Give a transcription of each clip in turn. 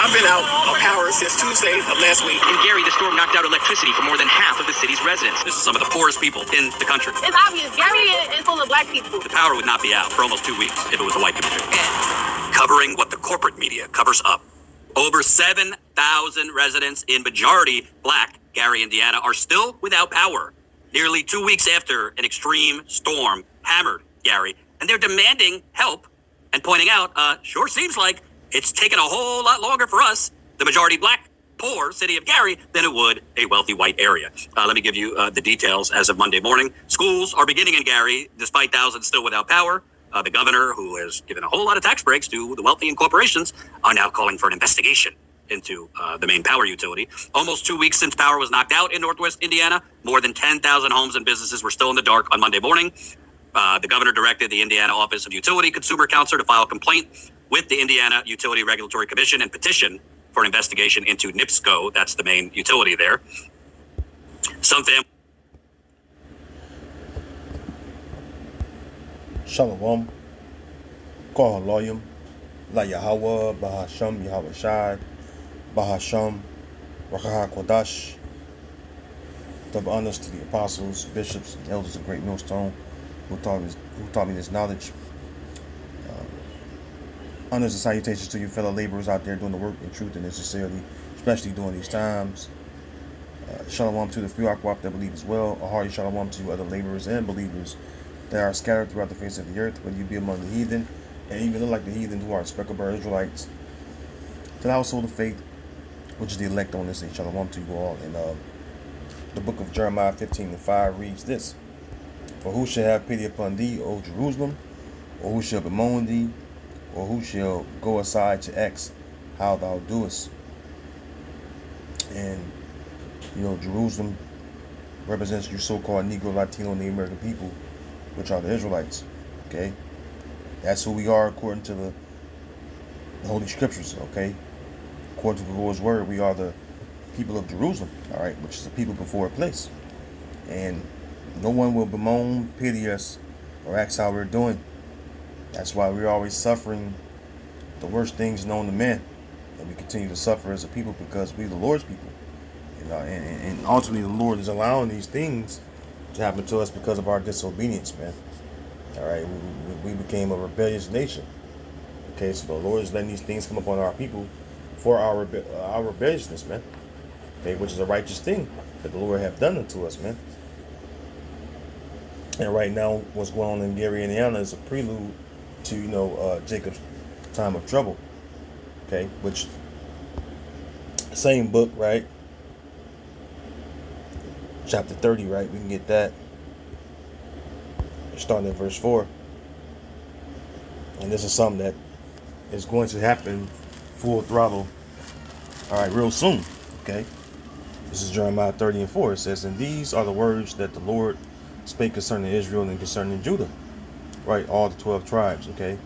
I've been out of power since Tuesday of last week. In Gary, the storm knocked out electricity for more than half of the city's residents. This is some of the poorest people in the country. It's obvious. Gary is full of black people. The power would not be out for almost 2 weeks if it was a white community. Covering what the corporate media covers up. Over 7,000 residents in majority black Gary, Indiana, are still without power. Nearly 2 weeks after an extreme storm hammered Gary. And they're demanding help and pointing out, sure seems like it's taken a whole lot longer for us, the majority black, poor city of Gary, than it would a wealthy white area. Let me give you the details as of Monday morning. Schools are beginning in Gary, despite thousands still without power. The governor, who has given a whole lot of tax breaks to the wealthy and corporations, are now calling for an investigation into the main power utility. Almost 2 weeks since power was knocked out in Northwest Indiana, more than 10,000 homes and businesses were still in the dark on Monday morning. The governor directed the Indiana Office of Utility Consumer Counselor to file a complaint with the Indiana Utility Regulatory Commission and petition for an investigation into NIPSCO. That's the main utility there. Some families. Shalom, Kohaloyim, La Yahweh, Bahasham, Yahweh Shai, Bahasham, Rakaha Kodash. Double honors to the apostles, bishops, and elders of Great Millstone who taught me this knowledge. Honors and salutations to you fellow laborers out there doing the work in truth and in sincerity, especially during these times. Shalom to the few Akwap that believe as well. A hearty shalom to you other laborers and believers that are scattered throughout the face of the earth, whether you be among the heathen, and even look like the heathen who are speckled by Israelites, to the household of faith, which is the elect on this day. Shalom to you all. And the book of Jeremiah 15:5 reads this: For who shall have pity upon thee, O Jerusalem? Or who shall bemoan thee? Or who shall go aside to ask how thou doest? And, Jerusalem represents you so-called Negro, Latino, and the American people, which are the Israelites. Okay? That's who we are according to the Holy Scriptures. Okay? According to the Lord's Word, we are the people of Jerusalem. All right? Which is the people before a place. And no one will bemoan, pity us, or ask how we're doing. That's why we're always suffering the worst things known to man. And we continue to suffer as a people because we're the Lord's people. And ultimately the Lord is allowing these things to happen to us because of our disobedience, man. All right, we became a rebellious nation. Okay, so the Lord is letting these things come upon our people for our rebelliousness, man. Okay, which is a righteous thing that the Lord have done unto us, man. And right now, what's going on in Gary, Indiana, is a prelude to Jacob's time of trouble. Okay, which same book, right? Chapter 30, right? We can get that. Starting at verse 4. And this is something that is going to happen full throttle. All right, real soon. Okay. This is Jeremiah 30:4. It says, And these are the words that the Lord spake concerning Israel and concerning Judah. Right, all the 12 tribes, okay?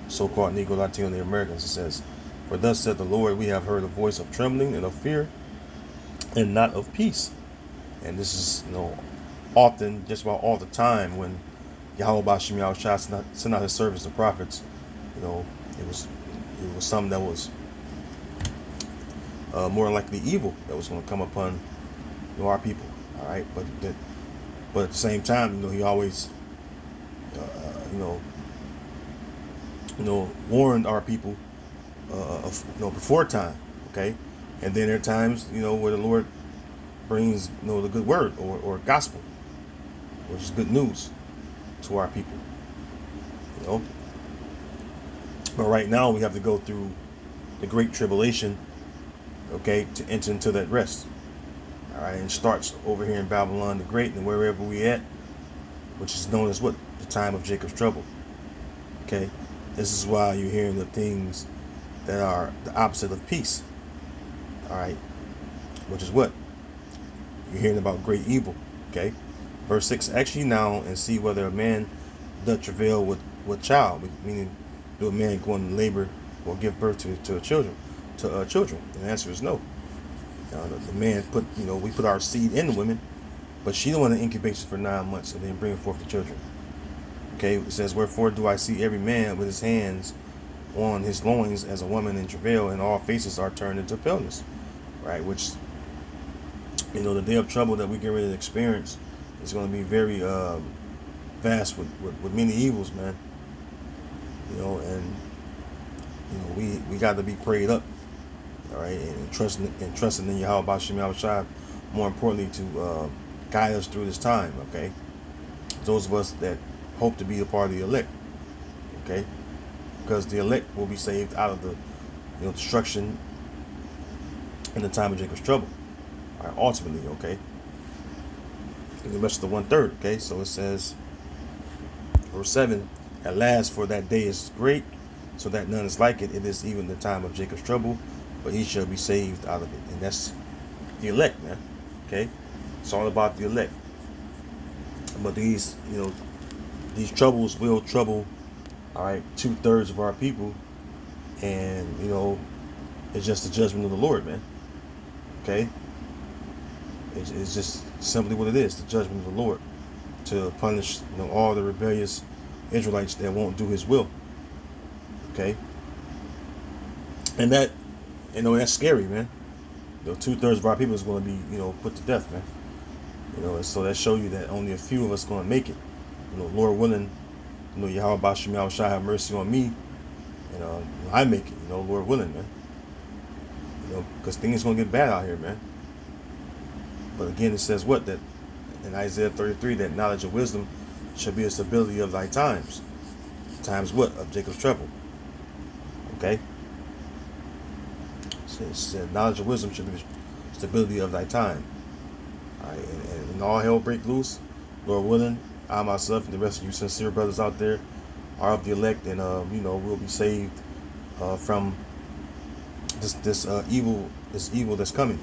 So-called Negro, Latino, and the Americans. It says, For thus said the Lord, we have heard a voice of trembling and of fear, and not of peace. And this is, often, just about all the time, when Yahweh Bashim Yahushua sent out his servants, the prophets, it was something that was more likely evil that was going to come upon our people. All right, but at the same time, he always, warned our people, before time. Okay, and then there are times, where the Lord brings, the good word or gospel, which is good news to our people. But right now we have to go through the great tribulation, okay, to enter into that rest. All right, and it starts over here in Babylon the Great and wherever we at, which is known as what? The time of Jacob's trouble. Okay, this is why you're hearing the things that are the opposite of peace. All right, which is what? You're hearing about great evil. Okay, verse 6, Ask ye now and see whether a man doth travail with child, meaning do a man go into labor or give birth to children. And the answer is no. The man we put our seed in the women, but she don't want an incubation for 9 months and then bring forth the children. Okay, it says, Wherefore do I see every man with his hands on his loins as a woman in travail, and all faces are turned into paleness, right? Which, the day of trouble that we get ready to experience is going to be very vast with many evils, man. And we got to be prayed up, all right, and trusting in Yahweh Bashim Yahushua, more importantly, to guide us through this time, okay? Those of us that hope to be a part of the elect, okay? Because the elect will be saved out of the destruction in the time of Jacob's trouble, all right, ultimately, okay? And the rest of the 1/3, okay? So it says, verse 7, at last, for that day is great, so that none is like it. It is even the time of Jacob's trouble, but he shall be saved out of it. And that's the elect, man, okay? It's all about the elect. But these troubles will trouble, all right, 2/3 of our people, and it's just the judgment of the Lord, man. Okay, it's just simply what it is, the judgment of the Lord, to punish all the rebellious Israelites that won't do His will. Okay, and that that's scary, man. 2/3 of our people is going to be put to death, man. And so that show you that only a few of us going to make it. Lord willing, Yahweh Bashim Yahushua have mercy on me, and I make it. Lord willing, man. Because things going to get bad out here, man. But again, it says what? That in Isaiah 33, that knowledge of wisdom shall be a stability of thy times. Times what? Of Jacob's trouble. Okay? So it said knowledge of wisdom should be the stability of thy time. All right, and all hell break loose, Lord willing. I myself and the rest of you sincere brothers out there are of the elect, and we'll be saved from this evil that's coming.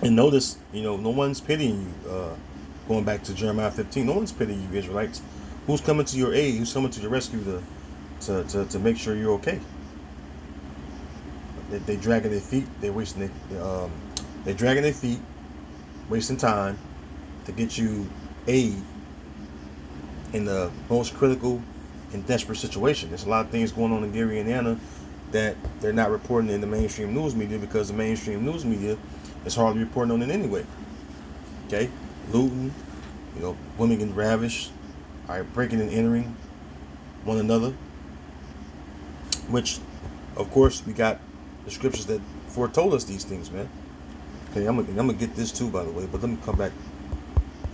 And notice, no one's pitying you. Going back to Jeremiah 15, no one's pitying you, Israelites. Who's coming to your aid? Who's coming to your rescue to make sure you're okay? They dragging their feet. They're wasting they're dragging their feet, wasting time to get you aid in the most critical and desperate situation. There's a lot of things going on in Gary, Indiana that they're not reporting in the mainstream news media, because the mainstream news media is hardly reporting on it anyway. Okay? Looting, women getting ravished, all right, breaking and entering one another, which, of course, we got the scriptures that foretold us these things, man. Okay, I'm gonna get this too, by the way, but let me come back.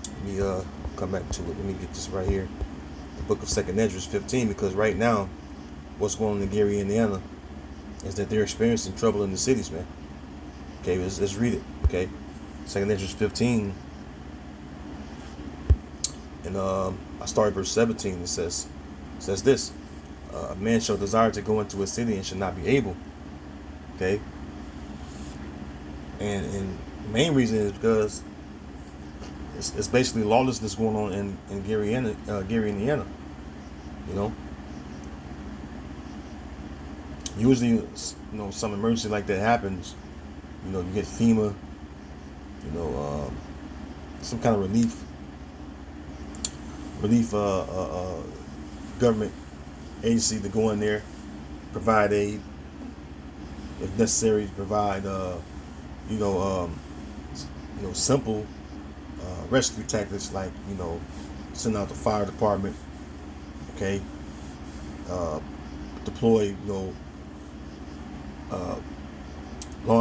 Let me come back to it. Let me get this right here, the book of 2nd Esdras 15, because right now, what's going on in Gary, Indiana, is that they're experiencing trouble in the cities, man. Okay, let's read it. Okay, 2nd Esdras 15, and I start verse 17. It says this: a man shall desire to go into a city and shall not be able. Okay. And the main reason is because it's basically lawlessness going on in Gary, Indiana. Usually, some emergency like that happens. You get FEMA. Some kind of relief government agency to go in there, provide aid, if necessary, provide simple rescue tactics, like send out the fire department, okay, deploy law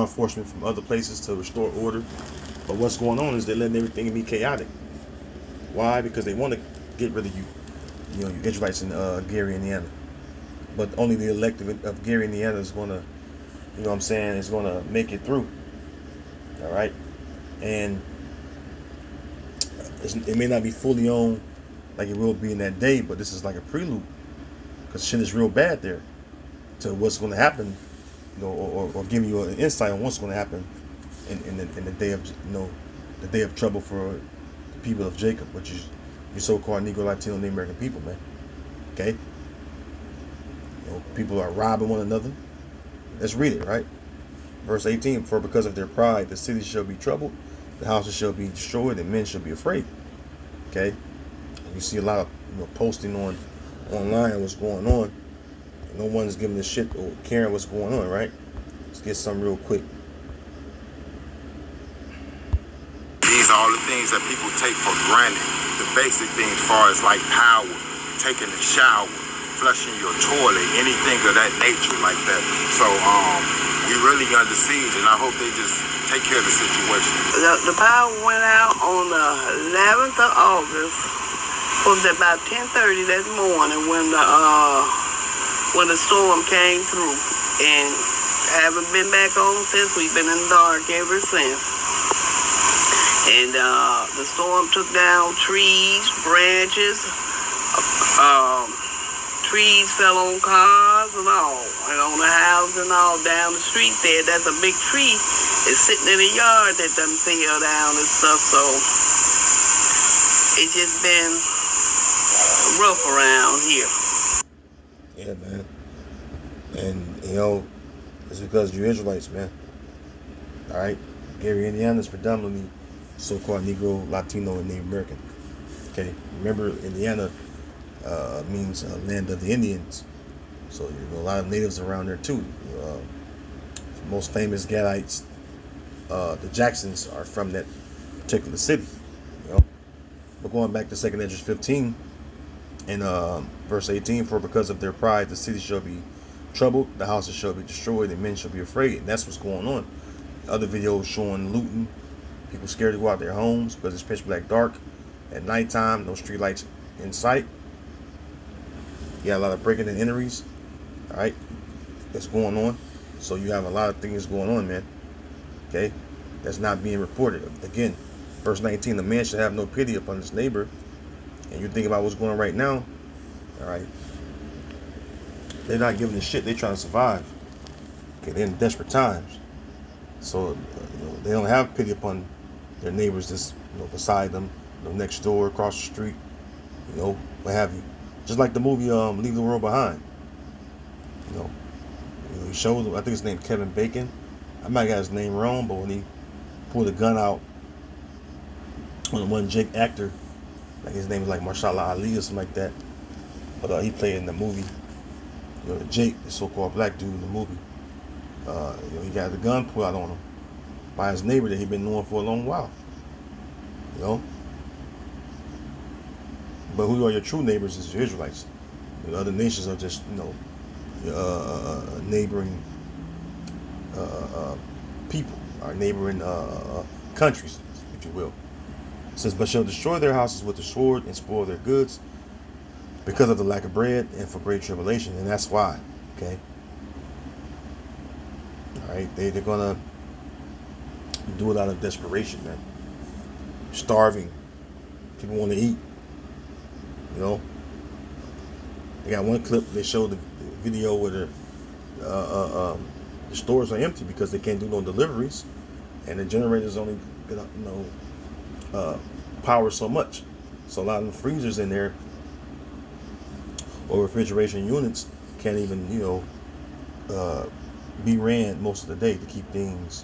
enforcement from other places to restore order. But what's going on is they're letting everything be chaotic. Why? Because they want to get rid of you Israelites in Gary, Indiana. But only the elect of Gary, Indiana is going to, is going to make it through. All right, and it may not be fully on like it will be in that day, but this is like a prelude, because shit is real bad there to what's going to happen, or giving you an insight on what's going to happen in the day of the day of trouble for the people of Jacob, which is your so-called Negro, Latino, Native American people, man. Okay, people are robbing one another. Let's read it, right? Verse 18, for because of their pride, the cities shall be troubled, the houses shall be destroyed, and men shall be afraid. Okay? And you see a lot of posting on online what's going on. No one's giving a shit or caring what's going on, right? Let's get some real quick. These are all the things that people take for granted. The basic things as far as like power, taking a shower, flushing your toilet, anything of that nature like that. So we really under siege, and I hope they just take care of the situation. The power went out on the 11th of August. Was about 10:30 that morning when the storm came through, and haven't been back on since. We've been in the dark ever since. And the storm took down trees, branches, trees fell on cars and all, and on the house and all down the street there. That's a big tree. It's sitting in the yard that done fell down and stuff. So it's just been rough around here. Yeah, man. And, you know, it's because you're Israelites, man. All right? Gary, Indiana is predominantly so-called Negro, Latino, and Native American. Okay? Remember, Indiana means land of the Indians. So, you know, a lot of natives around there, too. Most famous Gadites, the Jacksons, are from that particular city. You know? But going back to 2nd Esdras 15, in verse 18, for because of their pride the city shall be troubled, the houses shall be destroyed, and men shall be afraid. And that's what's going on. Other videos showing looting, people scared to go out their homes because it's pitch black dark at nighttime, no street lights in sight. You got a lot of breaking and entries. All right, that's going on. So you have a lot of things going on, man. Okay, that's not being reported. Again, verse 19, the man shall have no pity upon his neighbor. And you think about what's going on right now, all right, they're not giving a shit. They're trying to survive. Okay, they're in desperate times. So you know, they don't have pity upon their neighbors that's, you know, beside them, you know, next door, across the street, you know, what have you. Just like the movie Leave the World Behind. You know, he showed, I think his name Kevin Bacon. I might got his name wrong, but when he pulled a gun out on one Jake actor, like his name is like Marshala Ali or something like that. But he played in the movie. You know, Jake, the so-called black dude in the movie. You know, he got the gun pulled out on him by his neighbor that he'd been knowing for a long while. You know. But who are your true neighbors is your Israelites. You know, other nations are just, you know, neighboring people, or neighboring countries, if you will. It says, but shall destroy their houses with the sword and spoil their goods because of the lack of bread and for great tribulation. And that's why, okay? All right, they're going to do it out of desperation, man. Starving. People want to eat. You know? They got one clip, they showed the video where the stores are empty because they can't do no deliveries. And the generators only, you know, power so much. So a lot of the freezers in there or refrigeration units can't even, you know, be ran most of the day to keep things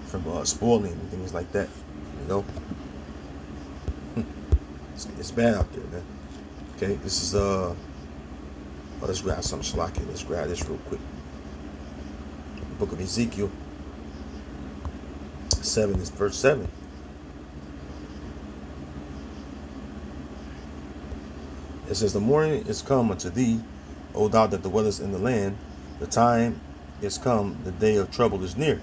from spoiling and things like that. You know, it's bad out there, man. Okay, this is let's grab some Shalaki. Let's grab this real quick. The book of Ezekiel 7 is verse 7. It says, the morning is come unto thee, O thou that dwellest in the land. The time is come, the day of trouble is near.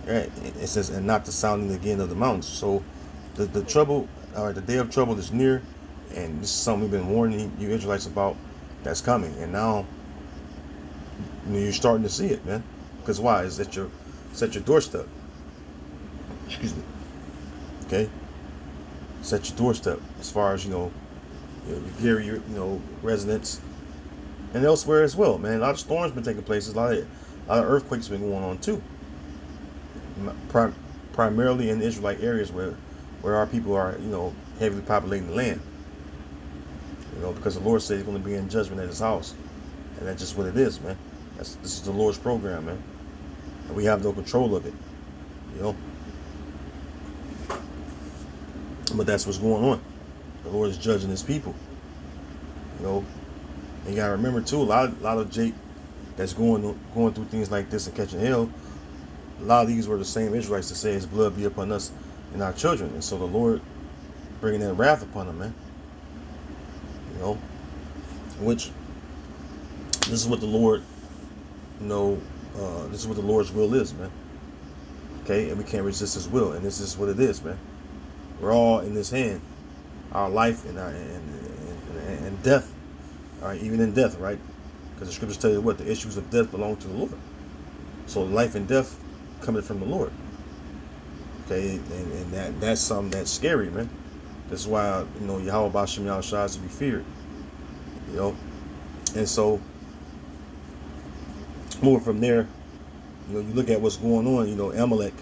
Right? It says, and not the sounding again of the mountains. So the trouble, or the day of trouble is near, and this is something we've been warning you Israelites about that's coming. And now, you know, you're starting to see it, man. Because why? It's at your doorstep. Excuse me. Okay? It's at your doorstep as far as, you know, your Gary, you know, residents, and elsewhere as well, man. A lot of storms been taking place. A lot of earthquakes been going on too. Primarily in the Israelite areas where our people are, you know, heavily populating the land. You know, because the Lord said He's going to be in judgment at His house, and that's just what it is, man. This is the Lord's program, man, and we have no control of it. You know, but that's what's going on. The Lord is judging His people. You know, And you gotta remember too, a lot of Jake that's going through things like this and catching hell. A lot of these were the same Israelites that say His blood be upon us and our children, and so the Lord bringing that wrath upon them, man. You know, which this is what the Lord, this is what the Lord's will is, man. Okay, and we can't resist His will, and this is what it is, man. We're all in His hand, our life and and death. All right, even in death, right? Because the scriptures tell you what the issues of death belong to the Lord. So life and death coming from the Lord. Okay, and that's something that's scary, man. That's why Yahweh Bashem Yahushua is to be feared. And so moving from there, you look at what's going on. Amalek,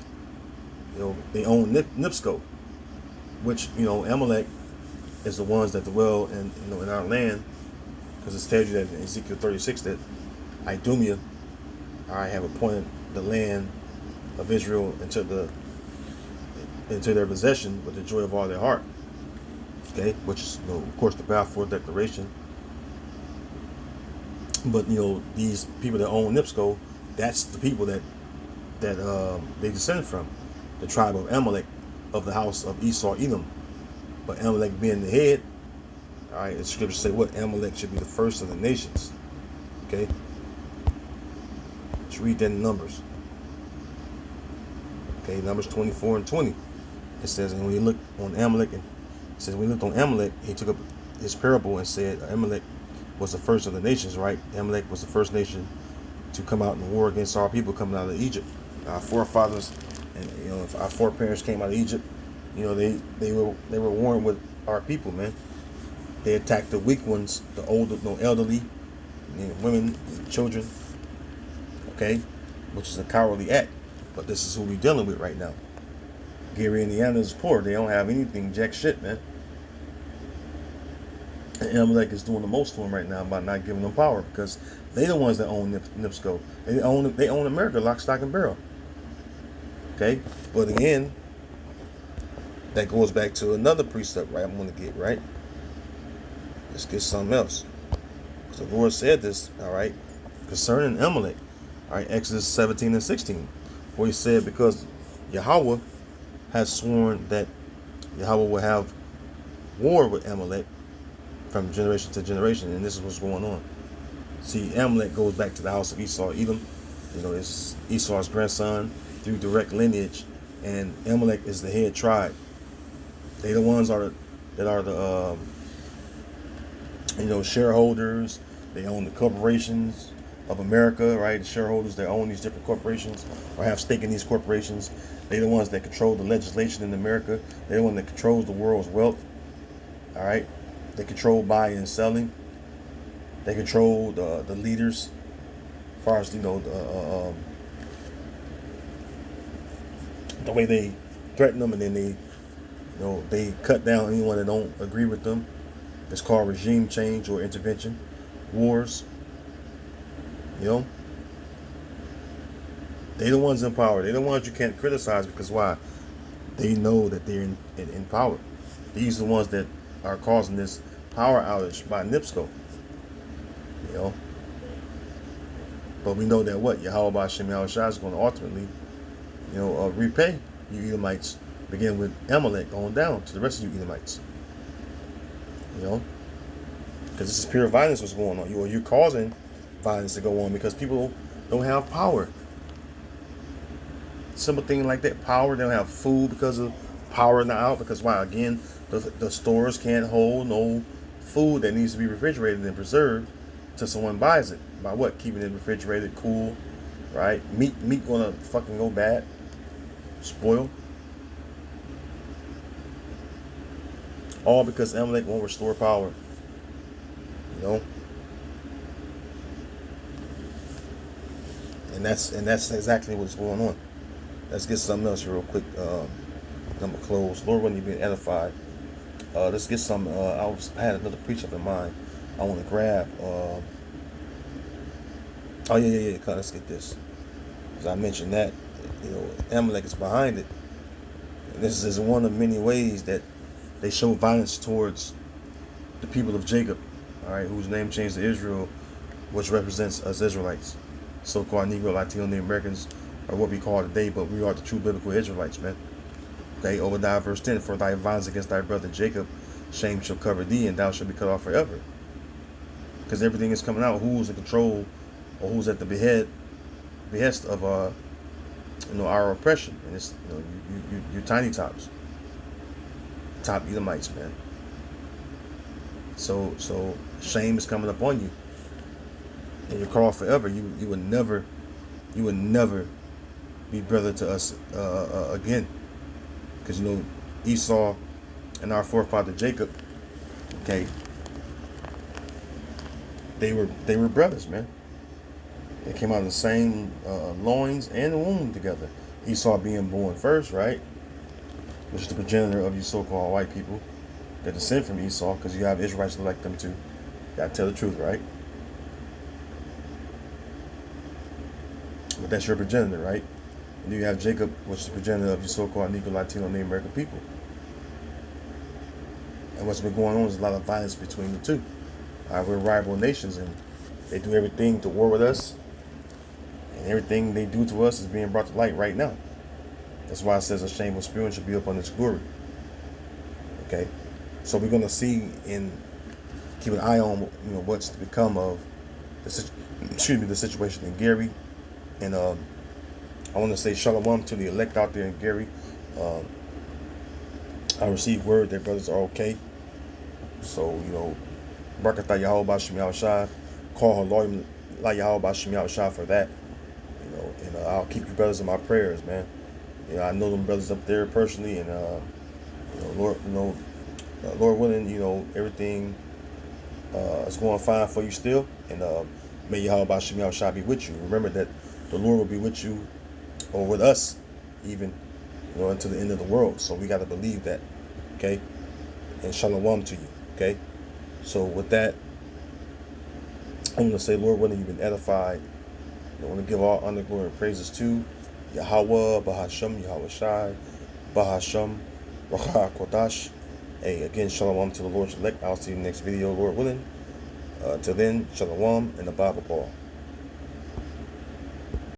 they own Nipsko, which Amalek is the ones that dwell in our land, because it tells you that in Ezekiel 36 that Idumea, I have appointed the land of Israel into their possession with the joy of all their heart. Okay, which is of course the Balfour Declaration. But these people that own Nipsko, that's the people that they descend from, the tribe of Amalek, of the house of Esau Edom. But Amalek being the head, all right, the scriptures say what? Amalek should be the first of the nations. Okay, let's read that in Numbers. Okay, Numbers 24 and 20. It says, and when you look on Amalek, it says when he looked on Amalek, he took up his parable and said, Amalek was the first of the nations, right? Amalek was the first nation to come out in war against our people coming out of Egypt. Our forefathers and if our foreparents came out of Egypt, they were warring with our people, man. They attacked the weak ones, the older, elderly, women, children. Okay, which is a cowardly act. But this is who we're dealing with right now. Gary, Indiana is poor. They don't have anything, jack shit, man. And Amalek is doing the most for them right now by not giving them power, because they the ones that own Nipsko. They own America, lock, stock, and barrel. Okay, but again, that goes back to another precept, right? I'm going to get right. Let's get something else. So the Lord said this, all right, concerning Amalek, all right, Exodus 17 and 16, where He said, because Yahweh has sworn that Yahweh will have war with Amalek from generation to generation, and this is what's going on. See, Amalek goes back to the house of Esau Edom. It's Esau's grandson through direct lineage, and Amalek is the head tribe. They the ones that are the shareholders. They own the corporations of America, right? The shareholders that own these different corporations or have stake in these corporations. They're the ones that control the legislation in America. They're the one that controls the world's wealth. All right, they control buying and selling. They control the leaders, as far as the way they threaten them, and then they cut down anyone that don't agree with them. It's called regime change or intervention, wars. They the ones in power. They the ones you can't criticize, because why? They know that they're in power. These are the ones that are causing this power outage by Nipsko. But we know that what? Yahweh Bashem Yahushua is going to ultimately, repay you Edomites, begin with Amalek on down to the rest of you Edomites. Because this is pure violence what's going on. You're causing violence to go on because people don't have power. Simple thing like that. Power. They don't have food because of power not out. Because why? Again, the stores can't hold no food that needs to be refrigerated and preserved until someone buys it. By what? Keeping it refrigerated, cool, right? Meat gonna fucking go bad, spoil. All because Amalek won't restore power. And that's exactly what's going on. Let's get something else real quick. I'm gonna close. Lord, when you're being edified, let's get some. I had another precept in mind. I want to grab. Oh yeah. Let's get this. As I mentioned that, Amalek is behind it. And this is one of many ways that they show violence towards the people of Jacob. All all right, whose name changed to Israel, which represents us Israelites. So-called Negro, Latino, Native Americans are what we call today, but we are the true biblical Israelites, man. Okay, Obadiah verse 10, for thy violence against thy brother Jacob, shame shall cover thee, and thou shalt be cut off forever. Because everything is coming out, who's in control, or who's at the behest of our oppression, and it's you tiny tops, top Edomites, man. So shame is coming upon you, and you're cut off forever. You would never be brother to us again, because Esau and our forefather Jacob, okay, they were brothers, man. They came out of the same loins and the womb together. Esau being born first, right? Which is the progenitor of you so-called white people that descend from Esau, because you have Israelites like them too. Gotta tell the truth, right? But that's your progenitor, right? And then you have Jacob, which is the progenitor of you so-called Negro, Latino, Native American people. And what's been going on is a lot of violence between the two. We're rival nations, and they do everything to war with us. And everything they do to us is being brought to light right now. That's why it says a shameful spewing should be upon its glory. Okay? So we're going to see and keep an eye on what's to become of the situation in Gary. And I want to say shalom to the elect out there in Gary. I received word that brothers are okay. So, Barakatah Yahweh Bashim Yahushai. Call her Lord La Yahweh Bashim Yahushai for that. And I'll keep you brothers in my prayers, man. I know them brothers up there personally, and Lord willing, everything is going fine for you still. And may Yahweh Bashim Yahushai be with you. Remember that the Lord will be with you, or with us, even until the end of the world. So we got to believe that, okay? And shalom to you, okay? So with that, I'm going to say, Lord willing, you've been edified. I want to give all honor, glory, and praises to Yahweh, Bahasham, Yahweh Shai, Bahasham, Racha Kodash. Hey, again, shalom to the Lord's elect. I'll see you in the next video, Lord willing. Till then, shalom and the Bible ball.